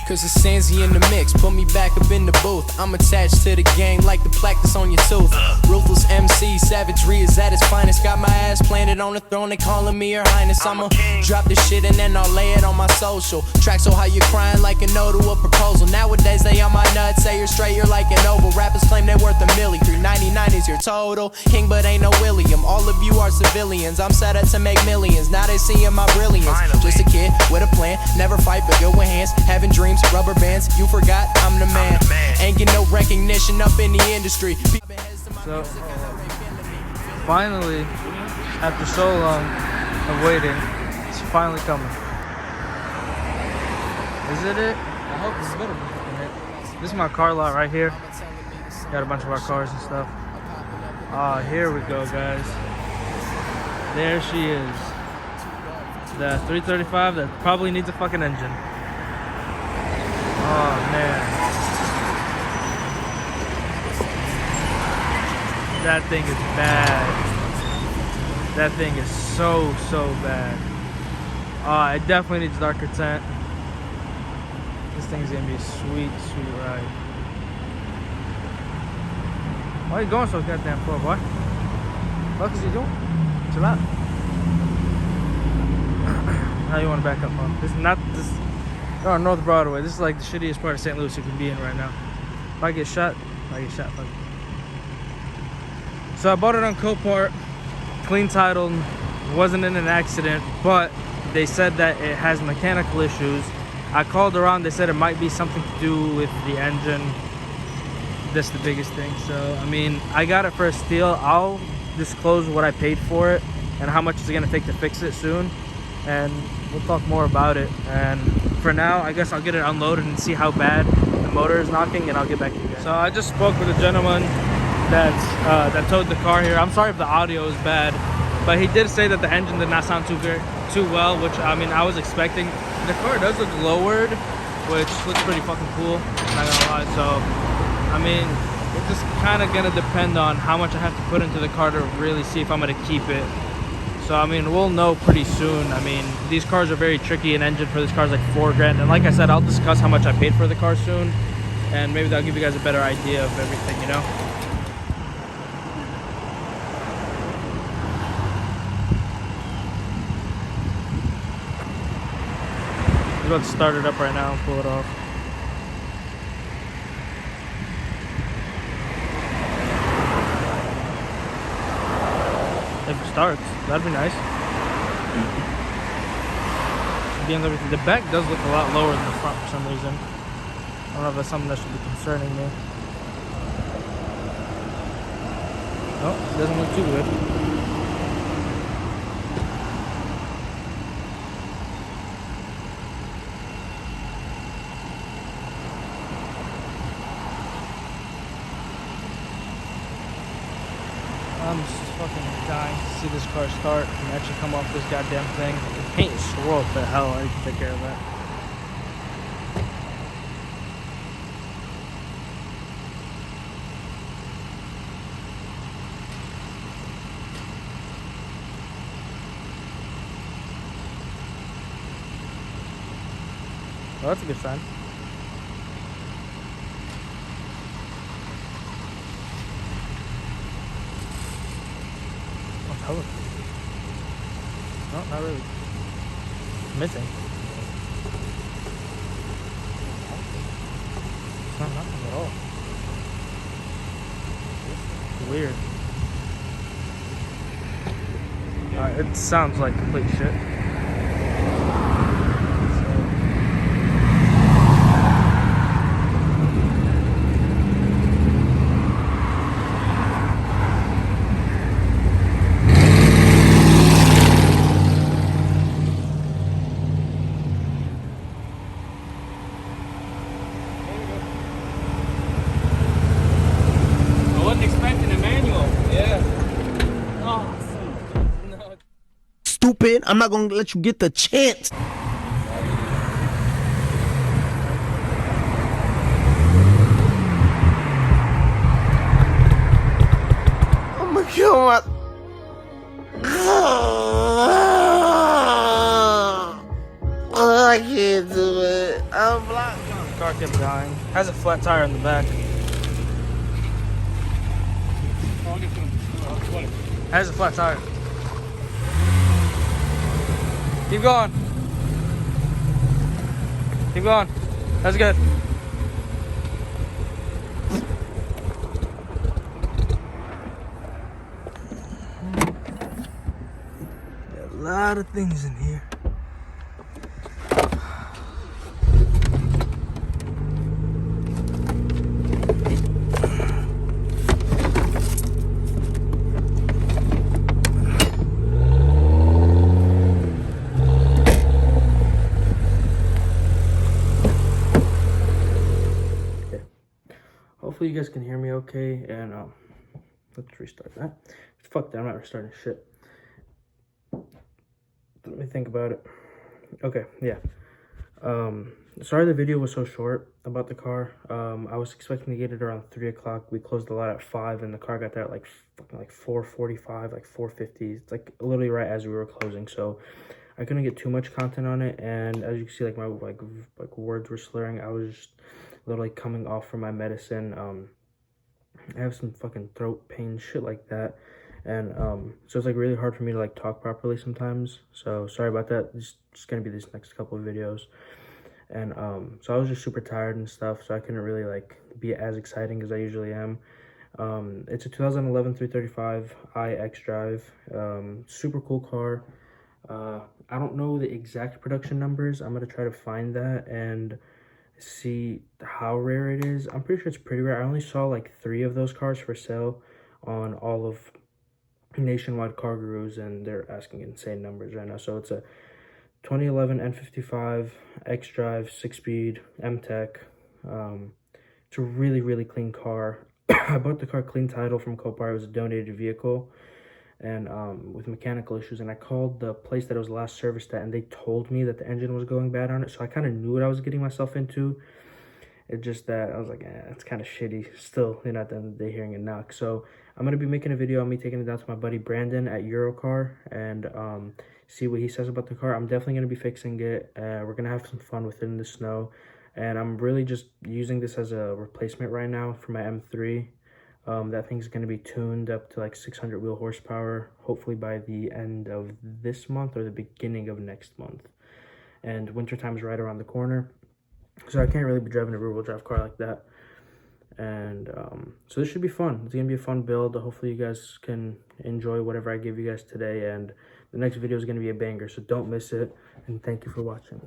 Cause it's Sansi in the mix, put me back up in the booth. I'm attached to the game like the plaque that's on your tooth. Ruthless MC, savagery is at its finest. Got my ass planted on the throne, they calling me Your Highness. I'ma drop this shit and then I'll lay it on my social. Track so how you crying like a no to a proposal. Nowadays they on my nuts, say you're straight, you're like an oval. Rappers claim they worth $1 million, 399 is your total. King but ain't no William, all of you are civilians. I'm set up to make millions, now they seeing my brilliance. Just a kid with a plan, never fight but good with hands. Having dreams, rubber bands, you forgot I'm the man. Ain't get no recognition up in the industry. So, finally, after so long of waiting, it's finally coming. Is it? I hope this is better. This is my car lot right here. Got a bunch of our cars and stuff. Ah, here we go, guys. There she is. The 335 that probably needs a fucking engine. Oh man, that thing is bad. That thing is so bad. It definitely needs darker tint. This thing's gonna be a sweet ride. Why are you going so goddamn slow, boy? What the fuck is he doing? Chill out. Now you want to back up, huh? This is not this. Oh, North Broadway. This is like the shittiest part of St. Louis you can be in right now. If I get shot, fuck it. So I bought it on Copart, clean title, wasn't in an accident, but they said that it has mechanical issues. I called around, they said it might be something to do with the engine. That's the biggest thing. So, I mean, I got it for a steal. I'll disclose what I paid for it and how much it's gonna take to fix it soon. And we'll talk more about it. And for now, I guess I'll get it unloaded and see how bad the motor is knocking, and I'll get back to you guys. So I just spoke with a gentleman that towed the car here. I'm sorry if the audio is bad, but he did say that the engine did not sound too well, which I mean I was expecting. The car does look lowered, which looks pretty fucking cool, not gonna lie. So I mean, it's just kind of gonna depend on how much I have to put into the car to really see if I'm gonna keep it. So I mean, we'll know pretty soon. I mean, these cars are very tricky. An engine for this car is like $4 grand, and like I said, I'll discuss how much I paid for the car soon, and maybe that'll give you guys a better idea of everything, you know. I'm about to start it up right now and pull it off. If it starts, that'd be nice. BMW, the back does look a lot lower than the front for some reason. I don't know if that's something that should be concerning me. Oh, it doesn't look too good. I'm just fucking dying to see this car start and actually come off this goddamn thing. The paint is swirled to hell. I can take care of that. Well, that's a good sign. Oh, no, not really. Missing. It's not nothing at all. It's weird. It sounds like complete shit. Stupid, I'm not gonna let you get the chance. I'm gonna kill my... I can't do it. I'm blocked. kept dying. Has a flat tire in the back. Has a flat tire. Keep going. Keep going. That's good. Got a lot of things in here. Hopefully you guys can hear me okay, and let's restart that. Fuck that, I'm not restarting shit. Let me think about it. Okay, yeah. Sorry the video was so short about the car. I was expecting to get it around 3 o'clock. We closed the lot at 5, and the car got there at like 4:45, like 4:50. It's like literally right as we were closing, so I couldn't get too much content on it. And as you can see, like my like words were slurring. I was just literally coming off from my medicine. I have some fucking throat pain, shit like that, and so it's like really hard for me to like talk properly sometimes. So sorry about that. It's just gonna be these next couple of videos. And so I was just super tired and stuff, so I couldn't really like be as exciting as I usually am. It's a 2011 335i Xdrive. Super cool car. I don't know the exact production numbers. I'm gonna try to find that and see how rare it is. I'm pretty sure it's pretty rare. I only saw like 3 of those cars for sale on all of Nationwide Car Gurus, and they're asking insane numbers right now. So it's a 2011 N55 Xdrive 6-speed M-Tech. It's a really clean car. I bought the car clean title from Copart. It was a donated vehicle, and with mechanical issues, and I called the place that it was last serviced at, and they told me that the engine was going bad on it, so I kind of knew what I was getting myself into. It's just that I was like, it's kind of shitty still, you know, at the end of the day hearing a knock. So I'm going to be making a video on me taking it down to my buddy Brandon at Eurocar and see what he says about the car. I'm definitely going to be fixing it. We're going to have some fun with it in the snow, and I'm really just using this as a replacement right now for my M3. That thing's going to be tuned up to like 600 wheel horsepower, hopefully by the end of this month or the beginning of next month. And wintertime is right around the corner, so I can't really be driving a rear-wheel drive car like that. And so this should be fun. It's going to be a fun build. Hopefully you guys can enjoy whatever I give you guys today, and the next video is going to be a banger, so don't miss it. And thank you for watching.